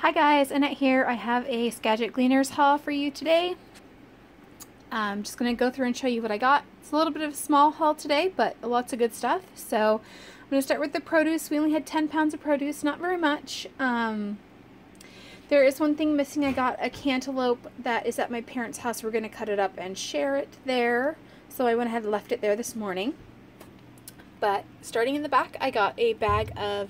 Hi guys, Annette here. I have a Skagit Gleaners haul for you today. I'm just going to go through and show you what I got. It's a little bit of a small haul today, but lots of good stuff. So I'm going to start with the produce. We only had 10 pounds of produce, not very much. There is one thing missing. I got a cantaloupe that is at my parents' house. We're going to cut it up and share it there. So I went ahead and left it there this morning. But starting in the back, I got a bag of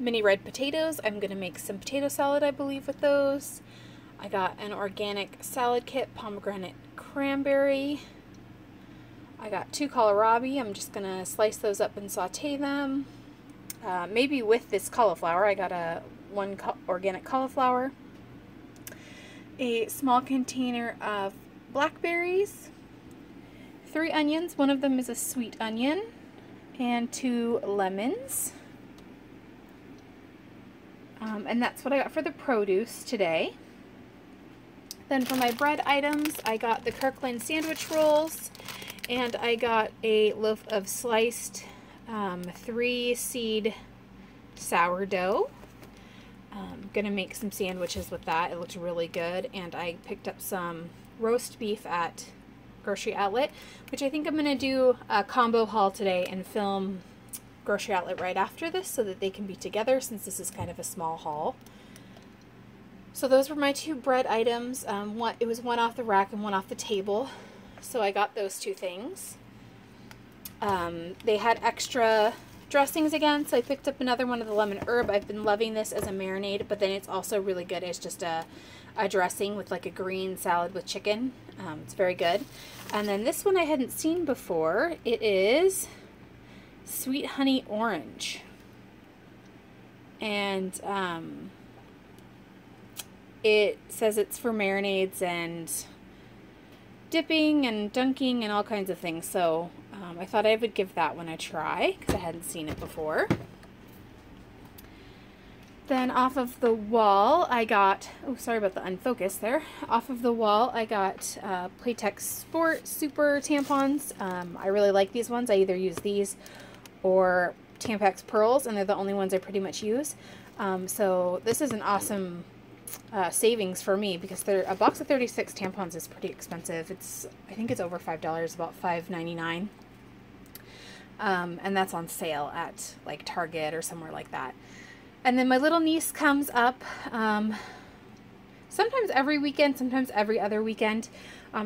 mini red potatoes. I'm going to make some potato salad, I believe, with those. I got an organic salad kit, pomegranate cranberry. I got 2 kohlrabi. I'm just going to slice those up and saute them. Maybe with this cauliflower. I got one organic cauliflower. A small container of blackberries. 3 onions. One of them is a sweet onion. And 2 lemons. And that's what I got for the produce today. Then for my bread items, I got the Kirkland sandwich rolls, and I got a loaf of sliced 3-seed sourdough. I'm gonna make some sandwiches with that. It looked really good, and I picked up some roast beef at Grocery Outlet, which I think I'm gonna do a combo haul today and film Grocery Outlet right after this so that they can be together, since this is kind of a small haul. So those were my 2 bread items. It was one off the rack and one off the table, so I got those 2 things. They had extra dressings again, so I picked up another one of the lemon herb. I've been loving this as a marinade, but then it's also really good as just a dressing with like a green salad with chicken. It's very good. And then this one I hadn't seen before. It is Sweet Honey Orange, and it says it's for marinades and dipping and dunking and all kinds of things, so I thought I would give that one a try because I hadn't seen it before. Then off of the wall I got, oh sorry about the unfocus there, off of the wall I got Playtex Sport Super tampons. I really like these ones. I either use these or Tampax Pearls, and they're the only ones I pretty much use. So this is an awesome savings for me, because a box of 36 tampons is pretty expensive. I think it's over $5, about $5.99. And that's on sale at like Target or somewhere like that. And then my little niece comes up sometimes every weekend, sometimes every other weekend.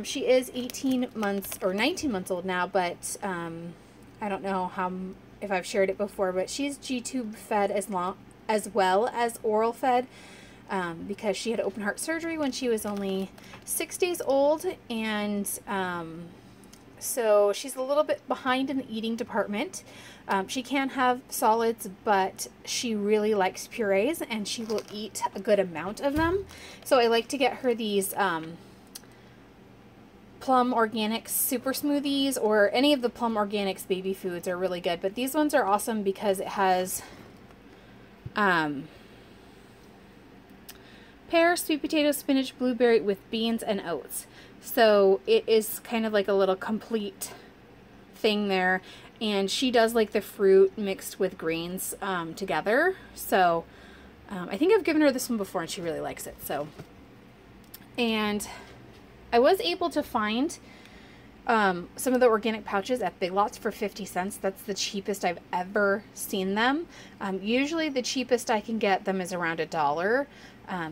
She is 18 months or 19 months old now, but I don't know if I've shared it before, but she's G-tube fed as well as oral fed, because she had open heart surgery when she was only 6 days old, and so she's a little bit behind in the eating department. She can have solids, but she really likes purees, and she will eat a good amount of them. So I like to get her these Plum Organics super smoothies, or any of the Plum Organics baby foods are really good, but these ones are awesome because it has pear, sweet potato, spinach, blueberry with beans and oats. So it is kind of like a little complete thing there, and she does like the fruit mixed with greens together. So I think I've given her this one before and she really likes it. So, and I was able to find some of the organic pouches at Big Lots for 50 cents. That's the cheapest I've ever seen them. Usually the cheapest I can get them is around $1.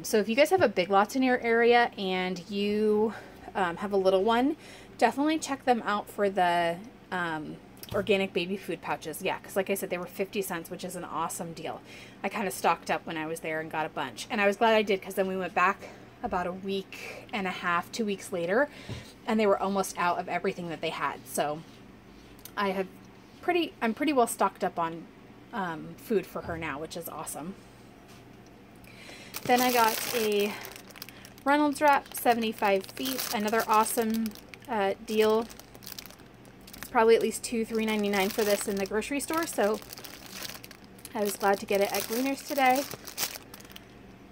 So if you guys have a Big Lots in your area and you have a little one, definitely check them out for the organic baby food pouches. Yeah, because like I said, they were 50 cents, which is an awesome deal. I kind of stocked up when I was there and got a bunch. And I was glad I did, because then we went back about a week and a half, 2 weeks later, and they were almost out of everything that they had. So I'm pretty well stocked up on food for her now, which is awesome. Then I got a Reynolds wrap, 75 feet, another awesome deal. It's probably at least $3.99 for this in the grocery store, so I was glad to get it at Gleaners today.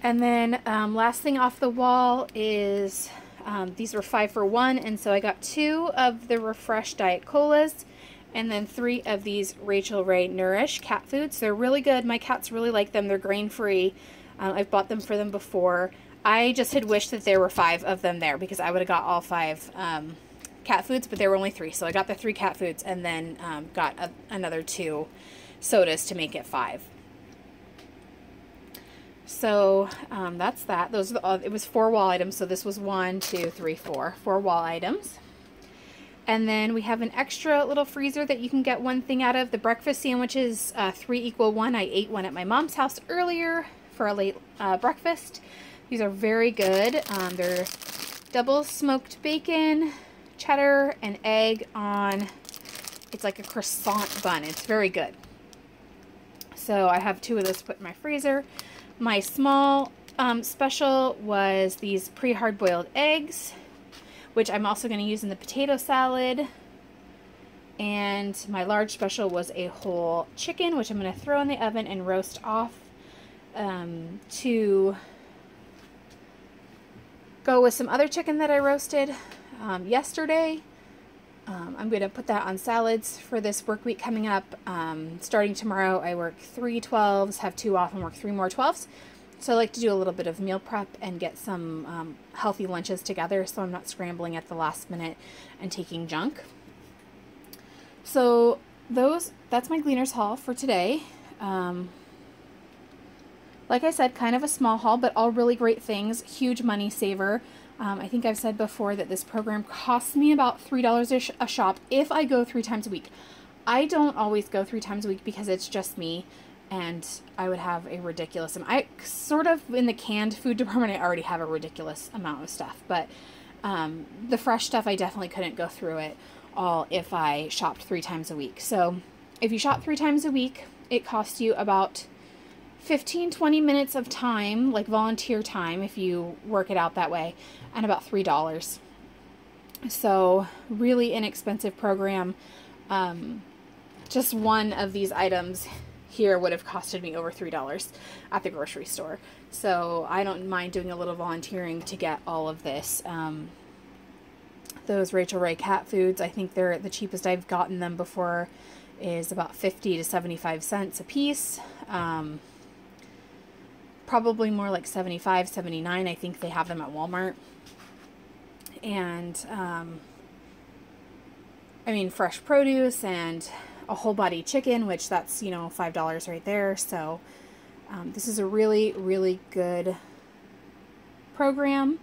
And then last thing off the wall is these were 5 for $1, and so I got 2 of the Refresh Diet Colas And then 3 of these Rachel Ray Nourish cat foods. They're really good. My cats really like them. They're grain-free. I've bought them for them before. I just had wished that there were 5 of them there because I would have got all 5 cat foods, but there were only 3. So I got the 3 cat foods and then got another 2 sodas to make it 5. So that's that. Those are it was 4 wall items. So this was 1, 2, 3, 4 wall items. And then we have an extra little freezer that you can get one thing out of. The breakfast sandwiches, 3 = 1. I ate one at my mom's house earlier for a late breakfast. These are very good. They're double smoked bacon, cheddar, and egg on, it's like a croissant bun. It's very good. So I have 2 of those put in my freezer. My small special was these pre-hard boiled eggs, which I'm also going to use in the potato salad. And my large special was a whole chicken, which I'm going to throw in the oven and roast off to go with some other chicken that I roasted yesterday. I'm going to put that on salads for this work week coming up. Starting tomorrow, I work 3 12s, have 2 off, and work 3 more 12s. So I like to do a little bit of meal prep and get some healthy lunches together so I'm not scrambling at the last minute and taking junk. So that's my Gleaners haul for today. Like I said, kind of a small haul, but all really great things. Huge money saver. I think I've said before that this program costs me about $3 a shop if I go 3 times a week. I don't always go 3 times a week because it's just me, and I would have a ridiculous amount. I sort of, in the canned food department, I already have a ridiculous amount of stuff, but the fresh stuff, I definitely couldn't go through it all if I shopped 3 times a week. So if you shop 3 times a week, it costs you about 15-20 minutes of time, like volunteer time if you work it out that way, and about $3. So really inexpensive program. Just one of these items here would have costed me over $3 at the grocery store. So I don't mind doing a little volunteering to get all of this. Those Rachel Ray cat foods, I think they're the cheapest I've gotten them before is about 50 to 75 cents a piece. Probably more like 75, 79. I think they have them at Walmart. And I mean, fresh produce and a whole body chicken, which that's, you know, $5 right there. So this is a really, really good program.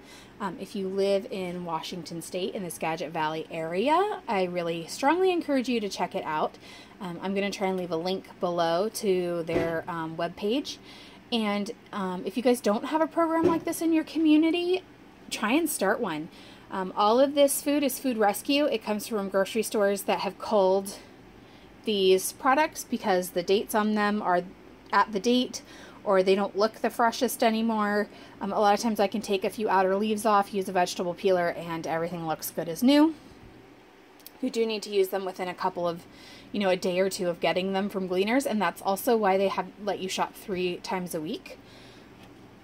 If you live in Washington State in the Skagit Valley area, I really strongly encourage you to check it out. I'm going to try and leave a link below to their webpage. And if you guys don't have a program like this in your community, try and start one. All of this food is food rescue. It comes from grocery stores that have culled these products because the dates on them are at the date, or they don't look the freshest anymore. A lot of times I can take a few outer leaves off, use a vegetable peeler, and everything looks good as new. You do need to use them within a couple of, you know, a day or 2 of getting them from Gleaners, and that's also why they have let you shop 3 times a week.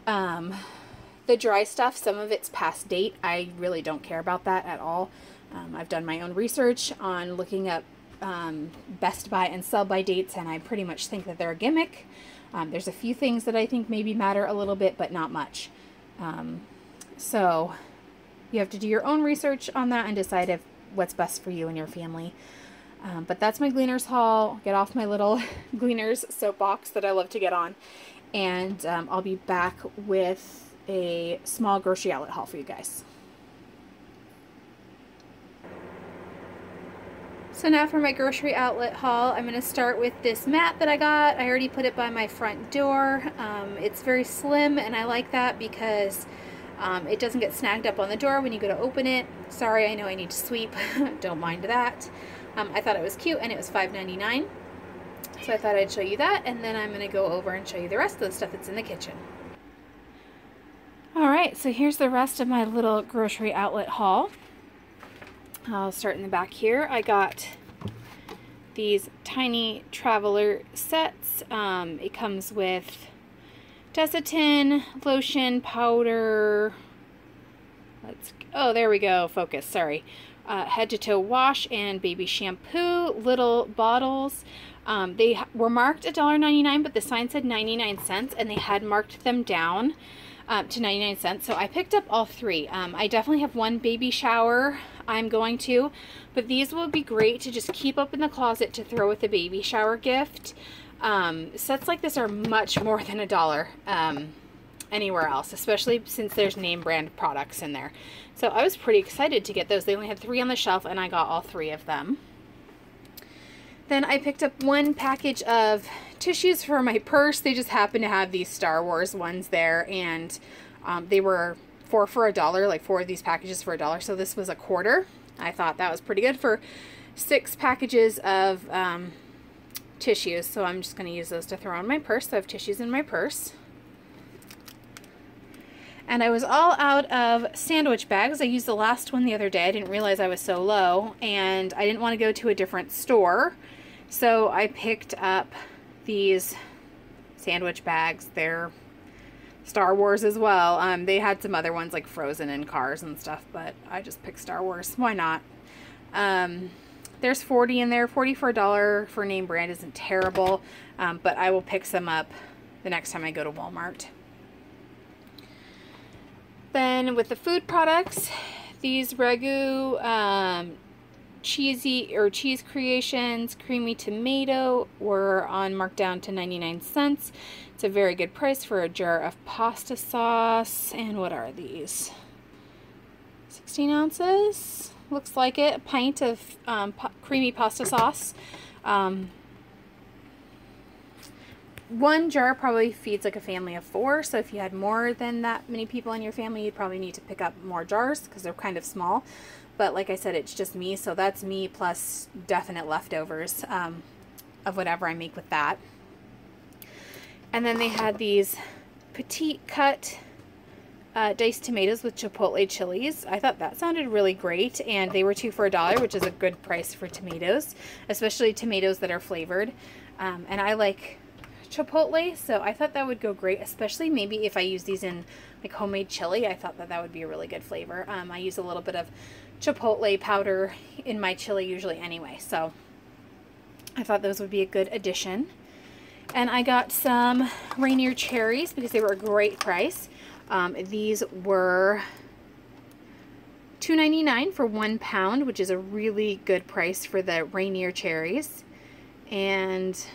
The dry stuff, some of it's past date. I really don't care about that at all. I've done my own research on looking up best by and sell by dates, and I pretty much think that they're a gimmick. There's a few things that I think maybe matter a little bit, but not much. So you have to do your own research on that and decide if what's best for you and your family. But that's my Gleaners haul. Get off my little Gleaners soapbox that I love to get on. And I'll be back with a small grocery outlet haul for you guys. So now for my grocery outlet haul, I'm going to start with this mat that I got. I already put it by my front door. It's very slim, and I like that because it doesn't get snagged up on the door when you go to open it. Sorry, I know I need to sweep. Don't mind that. I thought it was cute, and it was $5.99. So I thought I'd show you that, and then I'm going to go over and show you the rest of the stuff that's in the kitchen. Alright, so here's the rest of my little grocery outlet haul. I'll start in the back here. I got these tiny traveler sets. It comes with Desitin, lotion, powder. Oh, there we go. Focus. Sorry. head to toe wash and baby shampoo, little bottles. They were marked $1.99, but the sign said 99 cents, and they had marked them down to 99 cents. So I picked up all three. I definitely have one baby shower I'm going to, but these will be great to just keep up in the closet to throw with a baby shower gift. Sets like this are much more than $1 anywhere else, especially since there's name brand products in there. So I was pretty excited to get those. They only had 3 on the shelf, and I got all 3 of them. Then I picked up one package of tissues for my purse. They just happened to have these Star Wars ones there, and they were 4 for $1, like 4 of these packages for $1. So this was a quarter. I thought that was pretty good for 6 packages of tissues. So I'm just going to use those to throw in my purse. So I have tissues in my purse. And I was all out of sandwich bags. I used the last one the other day. I didn't realize I was so low, and I didn't want to go to a different store. So I picked up these sandwich bags. They're Star Wars as well. They had some other ones like Frozen and Cars and stuff, but I just picked Star Wars. Why not? There's 40 in there. 40 for $1 for name brand isn't terrible, but I will pick some up the next time I go to Walmart. Then with the food products, these Ragu cheese creations creamy tomato were on markdown to 99 cents. It's a very good price for a jar of pasta sauce. And what are these? 16 ounces? Looks like it. A pint of creamy pasta sauce. One jar probably feeds like a family of 4, so if you had more than that many people in your family, you'd probably need to pick up more jars because they're kind of small. But like I said, it's just me, so that's me plus definite leftovers of whatever I make with that. And then they had these petite cut diced tomatoes with chipotle chilies. I thought that sounded really great, and they were 2 for $1, which is a good price for tomatoes, especially tomatoes that are flavored. And I like chipotle, so I thought that would go great, especially maybe if I use these in like homemade chili. I thought that that would be a really good flavor. I use a little bit of chipotle powder in my chili usually anyway, so I thought those would be a good addition. And I got some Rainier cherries because they were a great price. These were $2.99 for 1 pound, which is a really good price for the Rainier cherries. And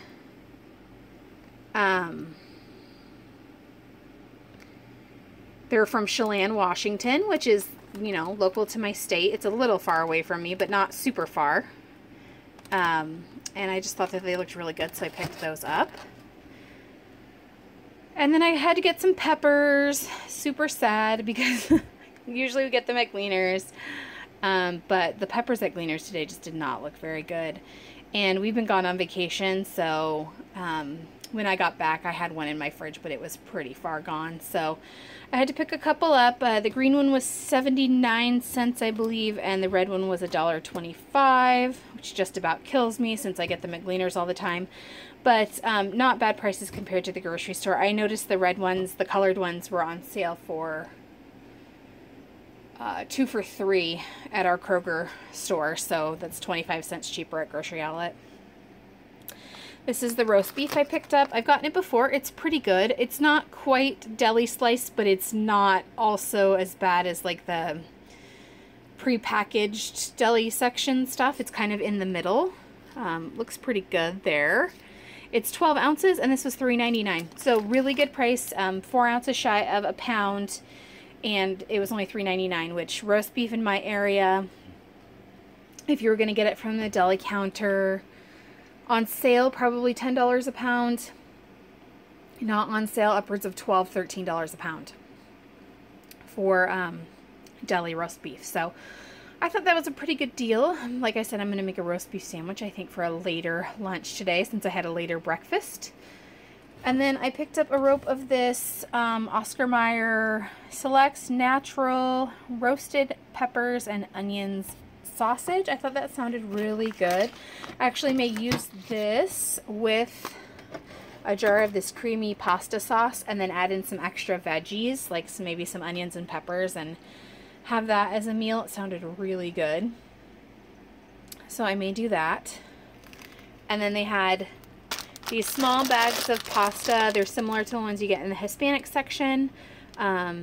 they're from Chelan, Washington, which is, you know, local to my state. It's a little far away from me, but not super far. And I just thought that they looked really good, so I picked those up. And then I had to get some peppers. Super sad because usually we get them at Gleaners. But the peppers at Gleaners today just did not look very good. And we've been gone on vacation, so when I got back, I had one in my fridge, but it was pretty far gone. So I had to pick a couple up. The green one was 79 cents, I believe, and the red one was $1.25, which just about kills me since I get them at Gleaners all the time. But not bad prices compared to the grocery store. I noticed the red ones, the colored ones, were on sale for 2 for $3 at our Kroger store, so that's 25 cents cheaper at Grocery Outlet. This is the roast beef I picked up. I've gotten it before. It's pretty good. It's not quite deli sliced, but it's not also as bad as like the pre-packaged deli section stuff. It's kind of in the middle. Looks pretty good there. It's 12 ounces, and this was $3.99. So really good price. 4 ounces shy of a pound, and it was only $3.99, which roast beef in my area, if you were going to get it from the deli counter, on sale, probably $10 a pound. Not on sale, upwards of $12, $13 a pound for deli roast beef. So I thought that was a pretty good deal. Like I said, I'm going to make a roast beef sandwich, I think, for a later lunch today since I had a later breakfast. And then I picked up a rope of this Oscar Mayer Selects Natural Roasted Peppers and Onions sausage. I thought that sounded really good. I actually may use this with a jar of this creamy pasta sauce and then add in some extra veggies, like maybe some onions and peppers, and have that as a meal. It sounded really good. So I may do that. And then they had these small bags of pasta. They're similar to the ones you get in the Hispanic section at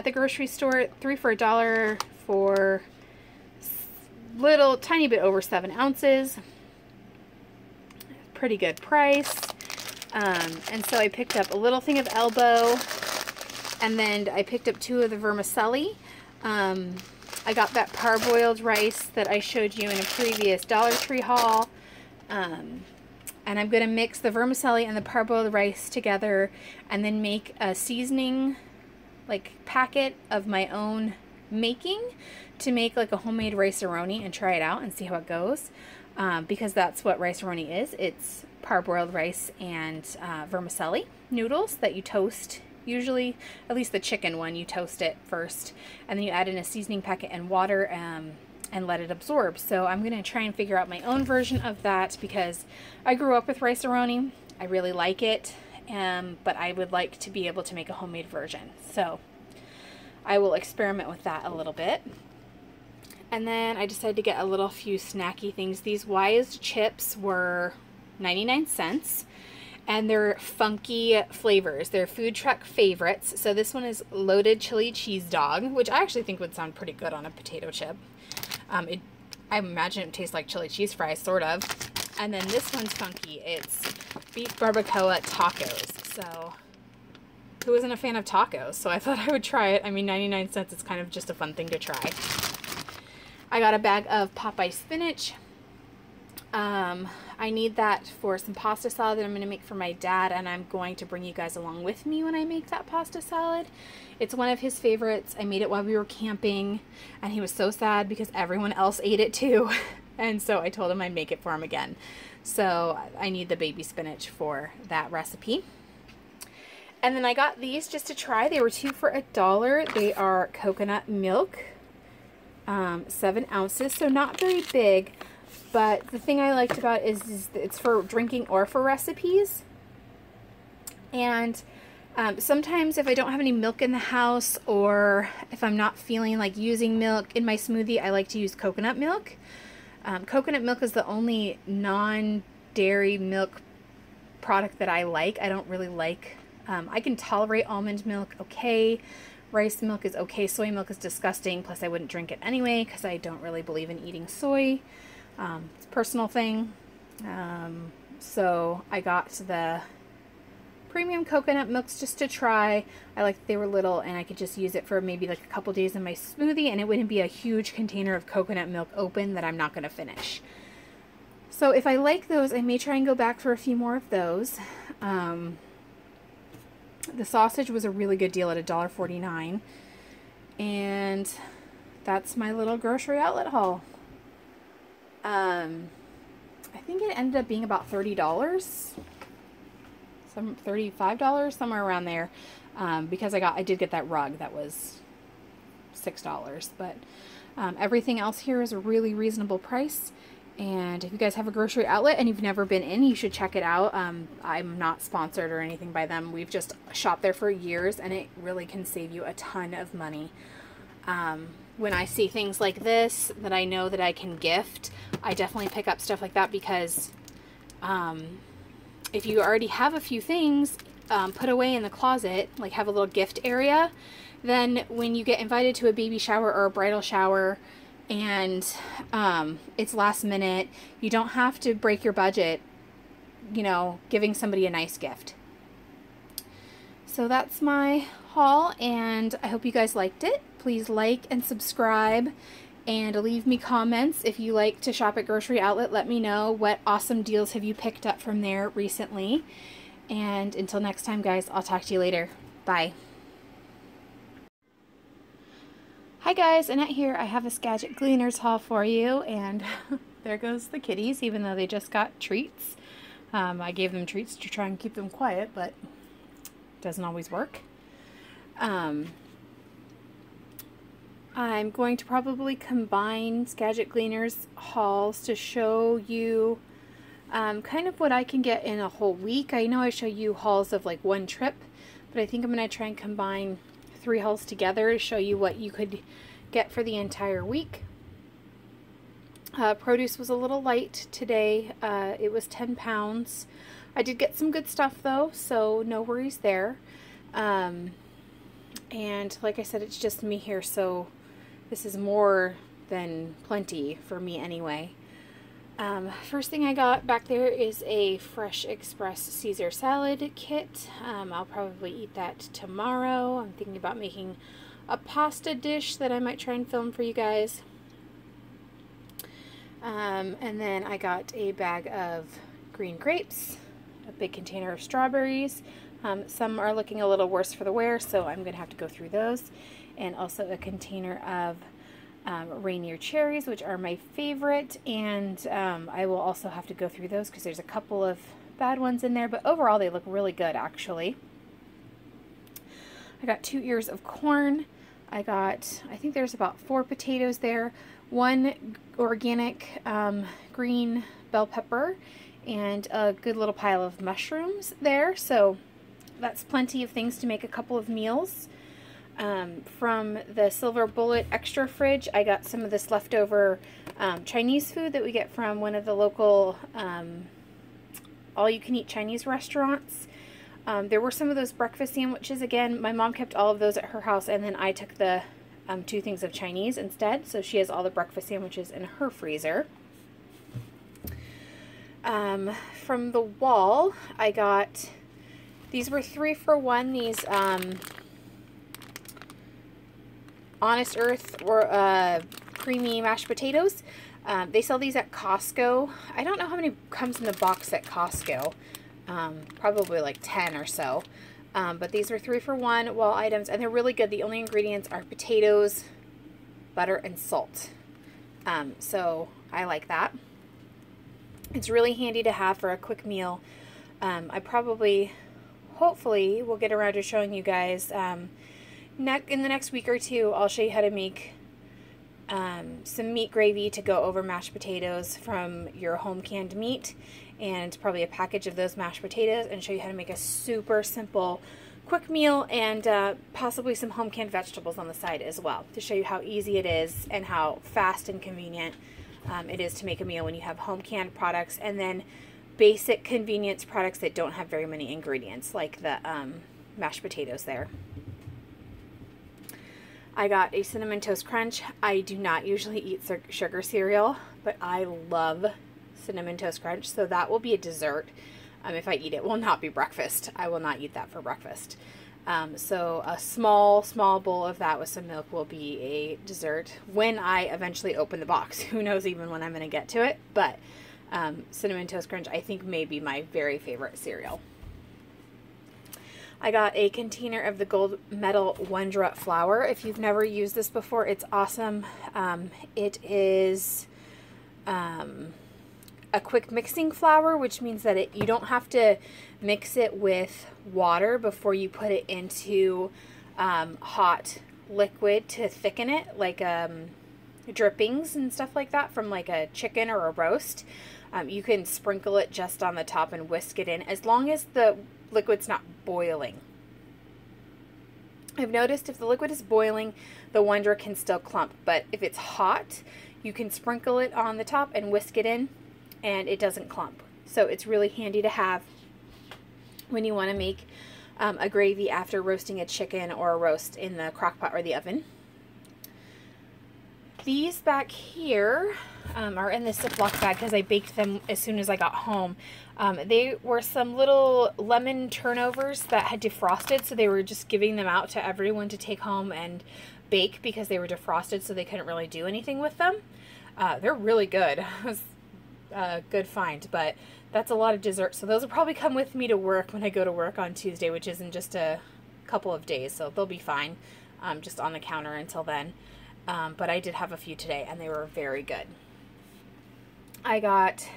the grocery store. 3 for $1 for little tiny bit over 7 ounces. Pretty good price. And so I picked up a little thing of elbow, and then I picked up 2 of the vermicelli. I got that parboiled rice that I showed you in a previous Dollar Tree haul. And I'm going to mix the vermicelli and the parboiled rice together and then make a seasoning like packet of my own making to make like a homemade rice-a-roni and try it out and see how it goes. Because that's what rice-a-roni is. It's parboiled rice and vermicelli noodles that you toast. Usually, at least the chicken one, you toast it first and then you add in a seasoning packet and water and let it absorb. So I'm going to try and figure out my own version of that because I grew up with rice-a-roni. I really like it, but I would like to be able to make a homemade version. So I will experiment with that a little bit. And then I decided to get a few snacky things. These Wise chips were 99 cents. And they're funky flavors. They're food truck favorites. So this one is loaded chili cheese dog, which I actually think would sound pretty good on a potato chip. I imagine it tastes like chili cheese fries, sort of. And then this one's funky. It's beef barbacoa tacos. So who isn't a fan of tacos? So I thought I would try it. I mean, 99 cents is kind of just a fun thing to try. I got a bag of Popeye spinach. I need that for some pasta salad that I'm going to make for my dad, and I'm going to bring you guys along with me when I make that pasta salad. It's one of his favorites. I made it while we were camping, and he was so sad because everyone else ate it too. And so I told him I'd make it for him again. So I need the baby spinach for that recipe. And then I got these just to try. They were 2 for $1. They are coconut milk, 7 ounces, so not very big. But the thing I liked about it is it's for drinking or for recipes. And sometimes if I don't have any milk in the house, or if I'm not feeling like using milk in my smoothie, I like to use coconut milk. Coconut milk is the only non-dairy milk product that I like. I don't really like, I can tolerate almond milk okay. Rice milk is okay. Soy milk is disgusting. Plus I wouldn't drink it anyway because I don't really believe in eating soy. It's a personal thing. So I got the premium coconut milks just to try. I liked they were little and I could just use it for maybe like a couple days in my smoothie, and it wouldn't be a huge container of coconut milk open that I'm not going to finish. So if I like those, I may try and go back for a few more of those. The sausage was a really good deal at $1.49. And that's my little grocery outlet haul. I think it ended up being about $30, some $35, somewhere around there, because I did get that rug that was $6, but everything else here is a really reasonable price. And if you guys have a grocery outlet and you've never been in, you should check it out. I'm not sponsored or anything by them. We've just shopped there for years, and it really can save you a ton of money. When I see things like this that I know that I can gift, I definitely pick up stuff like that, because if you already have a few things put away in the closet, like have a little gift area, then when you get invited to a baby shower or a bridal shower and it's last minute, you don't have to break your budget, you know, giving somebody a nice gift. So that's my haul, and I hope you guys liked it. Please like and subscribe and leave me comments. If you like to shop at Grocery Outlet, let me know what awesome deals have you picked up from there recently. And until next time, guys, I'll talk to you later. Bye. Hi guys, Annette here. I have a Skagit Gleaners haul for you, and there goes the kitties, even though they just got treats. I gave them treats to try and keep them quiet, but it doesn't always work. I'm going to probably combine Skagit Gleaners hauls to show you kind of what I can get in a whole week. I know I show you hauls of like one trip, but I think I'm going to try and combine 3 hauls together to show you what you could get for the entire week. Produce was a little light today. It was 10 pounds. I did get some good stuff though, so no worries there. And like I said, it's just me here, so this is more than plenty for me anyway. First thing I got back there is a Fresh Express Caesar salad kit. I'll probably eat that tomorrow. I'm thinking about making a pasta dish that I might try and film for you guys. And then I got a bag of green grapes, a big container of strawberries. Some are looking a little worse for the wear, so I'm going to have to go through those. And also a container of Rainier cherries, which are my favorite, and I will also have to go through those because there's a couple of bad ones in there, but overall they look really good actually. I got 2 ears of corn. I think there's about 4 potatoes there, 1 organic green bell pepper, and a good little pile of mushrooms there, so that's plenty of things to make a couple of meals. From the Silver Bullet extra fridge, I got some of this leftover Chinese food that we get from one of the local all-you-can-eat Chinese restaurants. There were some of those breakfast sandwiches. Again, my mom kept all of those at her house, and then I took the 2 things of Chinese instead, so she has all the breakfast sandwiches in her freezer. From the wall, I got, these were 3 for $1, these Honest Earth or creamy mashed potatoes. They sell these at Costco. I don't know how many comes in the box at Costco. Probably like 10 or so. But these were 3 for $1 wall items, and they're really good. The only ingredients are potatoes, butter, and salt. So I like that. It's really handy to have for a quick meal. I probably, hopefully, will get around to showing you guys in the next week or 2, I'll show you how to make some meat gravy to go over mashed potatoes from your home canned meat, and probably a package of those mashed potatoes, and show you how to make a super simple quick meal, and possibly some home canned vegetables on the side as well, to show you how easy it is and how fast and convenient it is to make a meal when you have home canned products, and then basic convenience products that don't have very many ingredients, like the mashed potatoes there. I got a Cinnamon Toast Crunch. I do not usually eat sugar cereal, but I love Cinnamon Toast Crunch, so that will be a dessert. If I eat it, will not be breakfast. I will not eat that for breakfast. So a small bowl of that with some milk will be a dessert when I eventually open the box. Who knows even when I'm going to get to it, but Cinnamon Toast Crunch I think may be my very favorite cereal. I got a container of the Gold Medal Wondra flour. If you've never used this before, it's awesome. It is a quick mixing flour, which means that you don't have to mix it with water before you put it into hot liquid to thicken it, like drippings and stuff like that from like a chicken or a roast. You can sprinkle it just on the top and whisk it in, as long as the liquid's not boiling. I've noticed if the liquid is boiling, the Wondra can still clump, but if it's hot, you can sprinkle it on the top and whisk it in, and it doesn't clump. So it's really handy to have when you want to make a gravy after roasting a chicken or a roast in the crock pot or the oven. These back here are in this Ziploc bag because I baked them as soon as I got home. They were some little lemon turnovers that had defrosted, so they were just giving them out to everyone to take home and bake because they were defrosted, so they couldn't really do anything with them. They're really good. It was a good find, but that's a lot of dessert, so those will probably come with me to work when I go to work on Tuesday, which isn't just a couple of days, so they'll be fine just on the counter until then. But I did have a few today, and they were very good. I got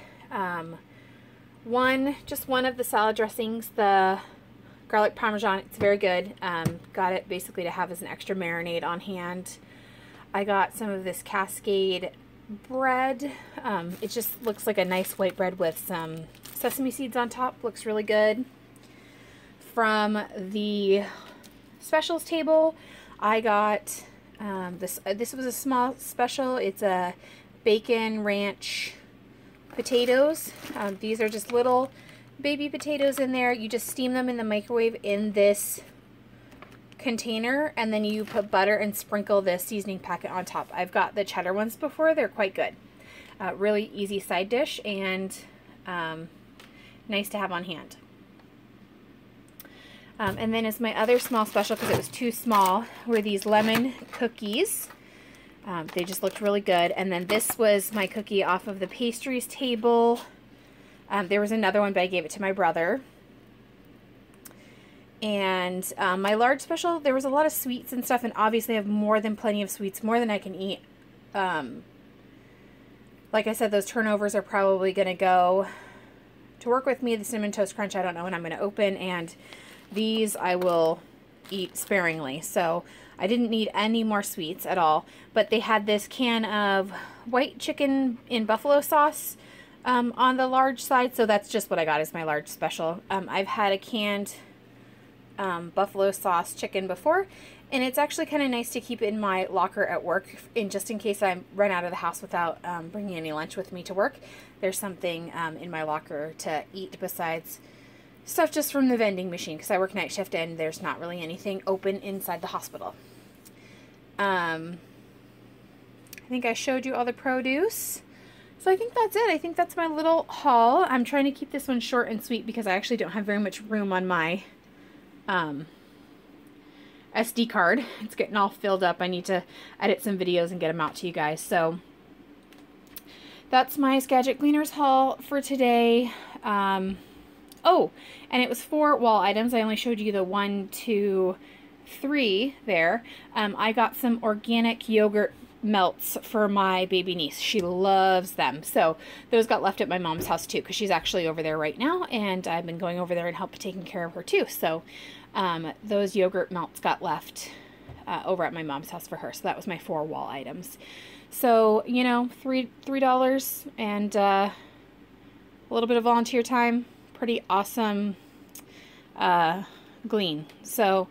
just one of the salad dressings, the garlic parmesan. It's very good. Got it basically to have as an extra marinade on hand. I got some of this Cascade bread. It just looks like a nice white bread with some sesame seeds on top. Looks really good. From the specials table, I got this was a small special. It's a bacon ranch potatoes. These are just little baby potatoes in there. You just steam them in the microwave in this container, and then you put butter and sprinkle this seasoning packet on top. I've got the cheddar ones before. They're quite good. Really easy side dish, and nice to have on hand. And then as my other small special, because it was too small, were these lemon cookies. They just looked really good. And then this was my cookie off of the pastries table. There was another one, but I gave it to my brother. And my large special, there was a lot of sweets and stuff, and obviously I have more than plenty of sweets, more than I can eat. Like I said, those turnovers are probably going to go to work with me. The Cinnamon Toast Crunch, I don't know when I'm going to open, and these I will eat sparingly. So I didn't need any more sweets at all. But they had this can of white chicken in buffalo sauce on the large side, so that's just what I got as my large special. I've had a canned buffalo sauce chicken before, and it's actually kind of nice to keep in my locker at work, just in case I run out of the house without bringing any lunch with me to work. There's something in my locker to eat besides stuff just from the vending machine, because I work night shift and there's not really anything open inside the hospital. I think I showed you all the produce. So I think that's it. I think that's my little haul. I'm trying to keep this one short and sweet because I actually don't have very much room on my SD card. It's getting all filled up. I need to edit some videos and get them out to you guys. So that's my Skagit Gleaners haul for today. Oh, and it was 4 wall items. I only showed you the 1, 2, 3 there. I got some organic yogurt melts for my baby niece. She loves them. So those got left at my mom's house too, because she's actually over there right now, and I've been going over there and helping taking care of her too. So those yogurt melts got left over at my mom's house for her. So that was my 4 wall items. So, you know, $3 and a little bit of volunteer time. Pretty awesome glean. So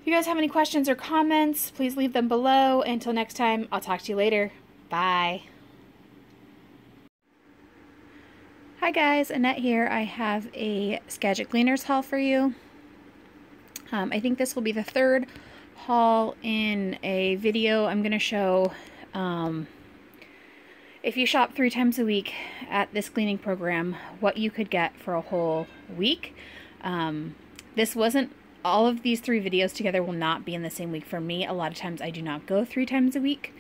if you guys have any questions or comments, please leave them below. Until next time, I'll talk to you later. Bye. Hi guys, Annette here. I have a Skagit Gleaners haul for you. I think this will be the 3rd haul in a video. I'm going to show if you shop 3 times a week at this cleaning program, what you could get for a whole week. This wasn't, all of these 3 videos together will not be in the same week for me. A lot of times I do not go 3 times a week.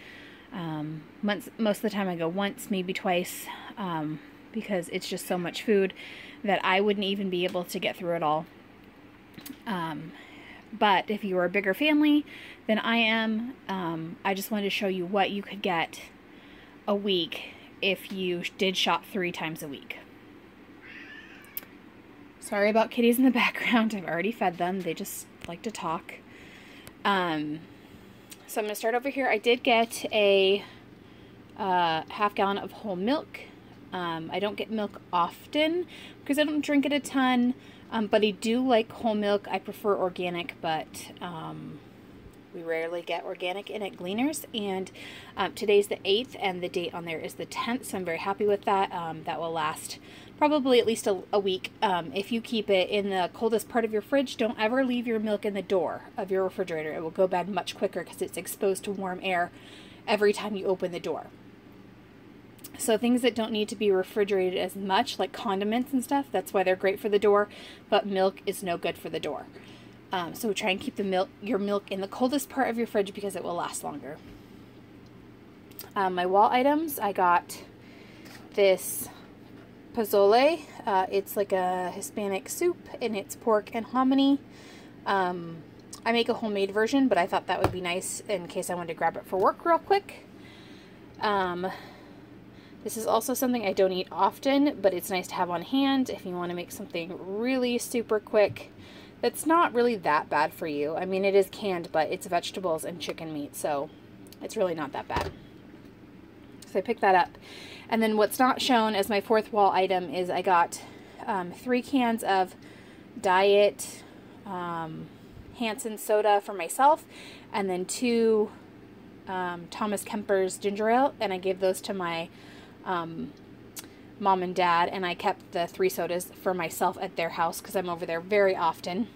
Most of the time I go once, maybe twice, because it's just so much food that I wouldn't even be able to get through it all. But if you are a bigger family than I am, I just wanted to show you what you could get a week if you did shop 3 times a week. Sorry about kitties in the background. I've already fed them. They just like to talk. So I'm going to start over here. I did get a half gallon of whole milk. I don't get milk often because I don't drink it a ton, but I do like whole milk. I prefer organic, but we rarely get organic in at Gleaners, and today's the 8th, and the date on there is the 10th, so I'm very happy with that. That will last probably at least a week. If you keep it in the coldest part of your fridge, don't ever leave your milk in the door of your refrigerator. It will go bad much quicker because it's exposed to warm air every time you open the door. So things that don't need to be refrigerated as much, like condiments and stuff, that's why they're great for the door, but milk is no good for the door. So try and keep your milk in the coldest part of your fridge because it will last longer. My wall items, I got this pozole. It's like a Hispanic soup, and it's pork and hominy. I make a homemade version, but I thought that would be nice in case I wanted to grab it for work real quick. This is also something I don't eat often, but it's nice to have on hand if you want to make something really super quick. That's not really that bad for you. I mean, it is canned, but it's vegetables and chicken meat, so it's really not that bad. So I picked that up. And then what's not shown as my 4th wall item is I got 3 cans of Diet Hansen soda for myself, and then 2 Thomas Kemper's ginger ale, and I gave those to my mom and dad, and I kept the 3 sodas for myself at their house because I'm over there very often.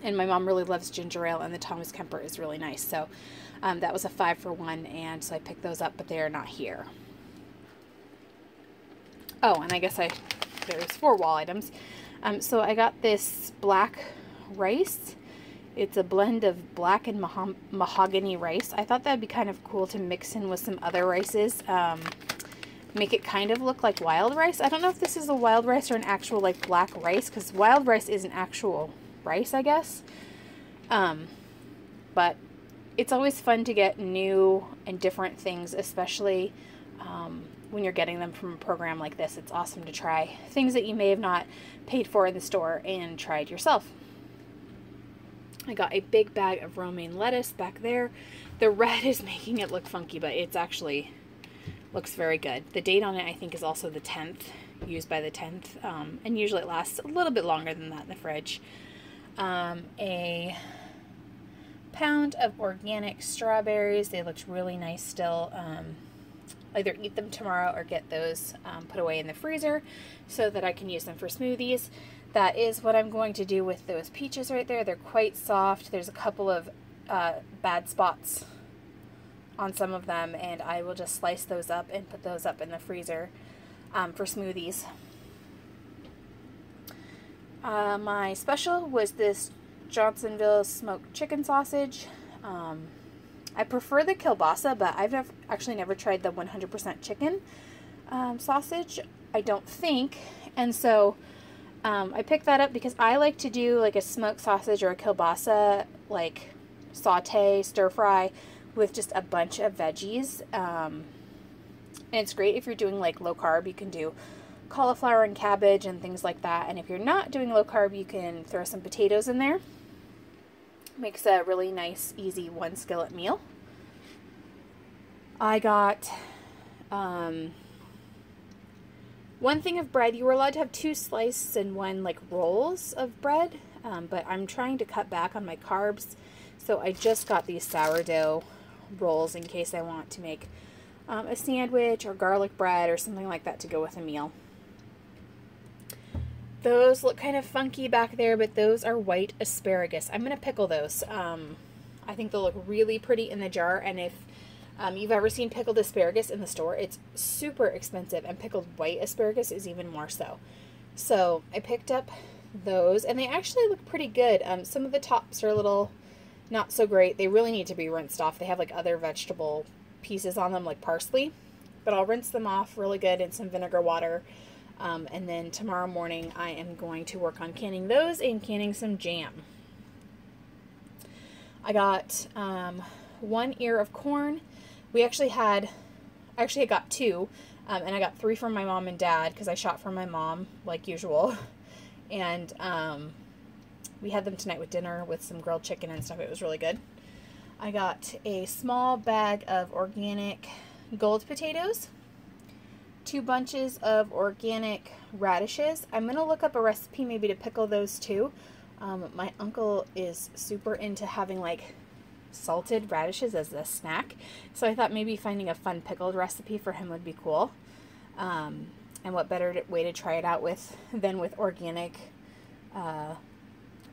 And my mom really loves ginger ale, and the Thomas Kemper is really nice. So that was a 5 for 1, and so I picked those up, but they are not here. Oh, and I guess there's 4 wall items. So I got this black rice. It's a blend of black and mahogany rice. I thought that'd be kind of cool to mix in with some other rices. Make it kind of look like wild rice. I don't know if this is a wild rice or an actual like black rice, because wild rice is an actual rice, I guess. But it's always fun to get new and different things, especially when you're getting them from a program like this. It's awesome to try things that you may have not paid for in the store and tried yourself. I got a big bag of romaine lettuce back there. The red is making it look funky, but it's actually looks very good. The date on it, I think, is also the 10th, used by the 10th, and usually it lasts a little bit longer than that in the fridge. A pound of organic strawberries. They looked really nice still. Either eat them tomorrow or get those put away in the freezer so that I can use them for smoothies. That is what I'm going to do with those peaches right there. They're quite soft. There's a couple of bad spots on some of them, and I will just slice those up and put those up in the freezer for smoothies. My special was this Johnsonville smoked chicken sausage. I prefer the kielbasa, but I've actually never tried the 100% chicken sausage, I don't think. And so I picked that up because I like to do like a smoked sausage or a kielbasa, like saute, stir fry with just a bunch of veggies. And it's great if you're doing like low carb. You can do cauliflower and cabbage and things like that. And if you're not doing low carb, you can throw some potatoes in there. Makes a really nice, easy 1 skillet meal. I got 1 thing of bread. You were allowed to have 2 slices and 1 like rolls of bread, but I'm trying to cut back on my carbs, so I just got these sourdough rolls in case I want to make a sandwich or garlic bread or something like that to go with a meal. Those look kind of funky back there, but those are white asparagus. I'm going to pickle those. I think they'll look really pretty in the jar, and if you've ever seen pickled asparagus in the store, it's super expensive, and pickled white asparagus is even more so. So I picked up those, and they actually look pretty good. Some of the tops are a little not so great. They really need to be rinsed off. They have like other vegetable pieces on them, like parsley, but I'll rinse them off really good in some vinegar water. And then tomorrow morning I am going to work on canning those and canning some jam. I got 1 ear of corn. I got 2, and I got 3 from my mom and dad because I shot for my mom like usual. And we had them tonight with dinner with some grilled chicken and stuff. It was really good. I got a small bag of organic gold potatoes, 2 bunches of organic radishes. I'm going to look up a recipe maybe to pickle those too. My uncle is super into having like salted radishes as a snack, so I thought maybe finding a fun pickled recipe for him would be cool. And what better way to try it out with than with organic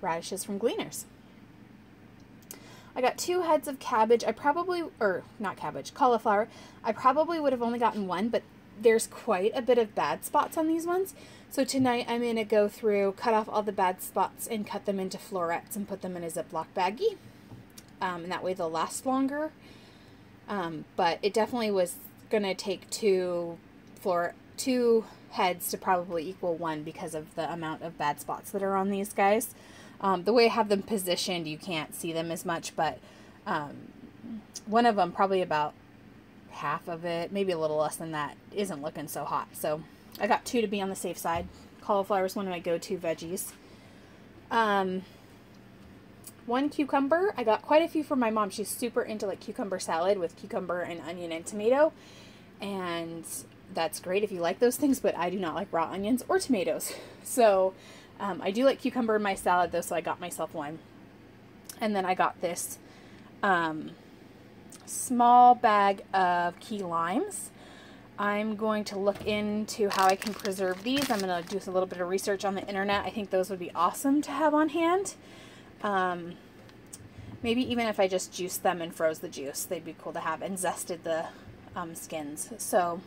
radishes from Gleaners. I got 2 heads of cabbage. Cauliflower. I probably would have only gotten 1, but there's quite a bit of bad spots on these ones. So tonight I'm going to go through, cut off all the bad spots and cut them into florets and put them in a Ziploc baggie. And that way they'll last longer. But it definitely was going to take 2 heads to probably equal 1 because of the amount of bad spots that are on these guys. The way I have them positioned, you can't see them as much, but one of them, probably about half of it, maybe a little less than that, isn't looking so hot. So I got 2 to be on the safe side. Cauliflower is one of my go-to veggies. 1 cucumber. I got quite a few from my mom. She's super into like cucumber salad with cucumber and onion and tomato, and that's great if you like those things, but I do not like raw onions or tomatoes. So I do like cucumber in my salad though, so I got myself 1. And then I got this small bag of key limes. I'm going to look into how I can preserve these. I'm going to do a little bit of research on the internet. I think those would be awesome to have on hand. Maybe even if I just juiced them and froze the juice, they'd be cool to have, and zested the skins. So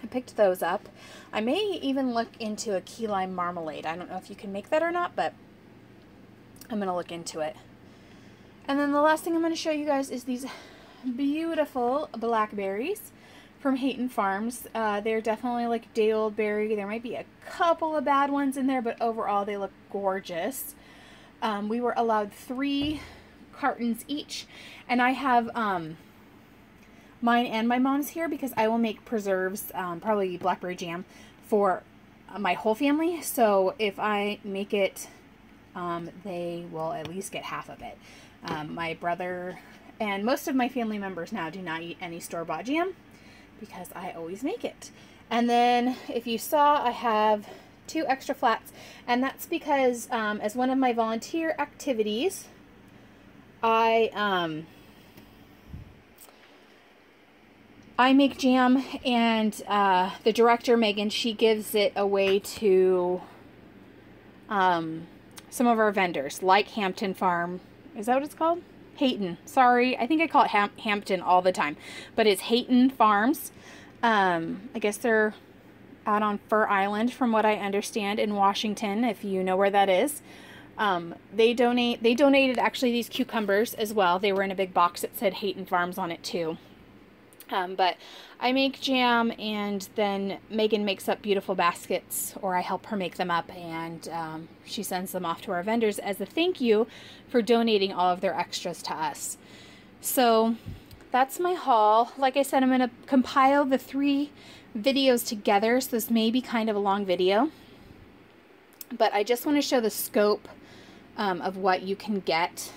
I picked those up. I may even look into a key lime marmalade. I don't know if you can make that or not, but I'm going to look into it. And then the last thing I'm going to show you guys is these beautiful blackberries from Hayton Farms. They're definitely like day-old berry. There might be a couple of bad ones in there, but overall they look gorgeous. We were allowed 3 cartons each, and I have mine and my mom's here because I will make preserves, probably blackberry jam, for my whole family. So if I make it, they will at least get half of it. My brother and most of my family members now do not eat any store-bought jam because I always make it. And then if you saw, I have 2 extra flats, and that's because as one of my volunteer activities, I make jam, and the director, Megan, she gives it away to some of our vendors, like Hampton Farm. Is that what it's called? Hayton. Sorry, I think I call it Hampton all the time, but it's Hayton Farms. I guess they're out on Fur Island, from what I understand, in Washington, if you know where that is. They donated actually these cucumbers as well. They were in a big box that said Hayton Farms on it too. But I make jam, and then Megan makes up beautiful baskets, or I help her make them up, and she sends them off to our vendors as a thank you for donating all of their extras to us. So that's my haul. Like I said, I'm going to compile the 3 videos together, so this may be kind of a long video, but I just want to show the scope of what you can get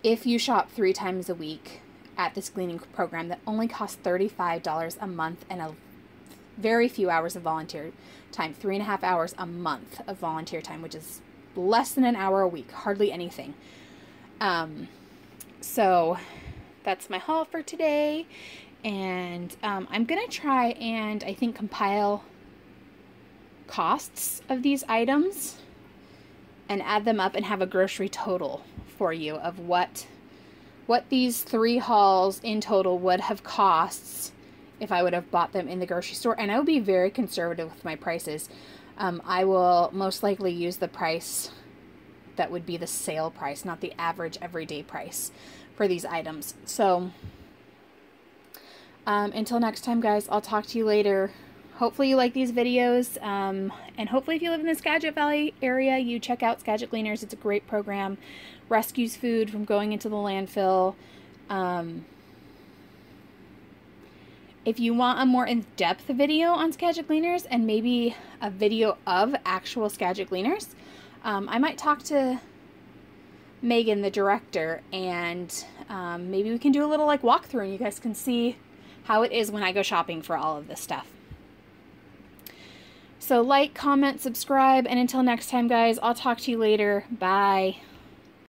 if you shop 3 times a week at this gleaning program that only costs $35 a month and a very few hours of volunteer time, 3.5 hours a month of volunteer time, which is less than an hour a week, hardly anything. So that's my haul for today, and I'm gonna try and I think compile costs of these items and add them up and have a grocery total for you of what these 3 hauls in total would have costs if I would have bought them in the grocery store. And I will be very conservative with my prices. I will most likely use the price that would be the sale price, not the average everyday price for these items. So until next time, guys, I'll talk to you later. Hopefully you like these videos, and hopefully if you live in the Skagit Valley area, you check out Skagit Gleaners. It's a great program. Rescues food from going into the landfill. If you want a more in-depth video on Skagit Gleaners and maybe a video of actual Skagit Gleaners, I might talk to Megan, the director, and maybe we can do a little like walkthrough and you guys can see how it is when I go shopping for all of this stuff. So like, comment, subscribe, and until next time, guys, I'll talk to you later. Bye.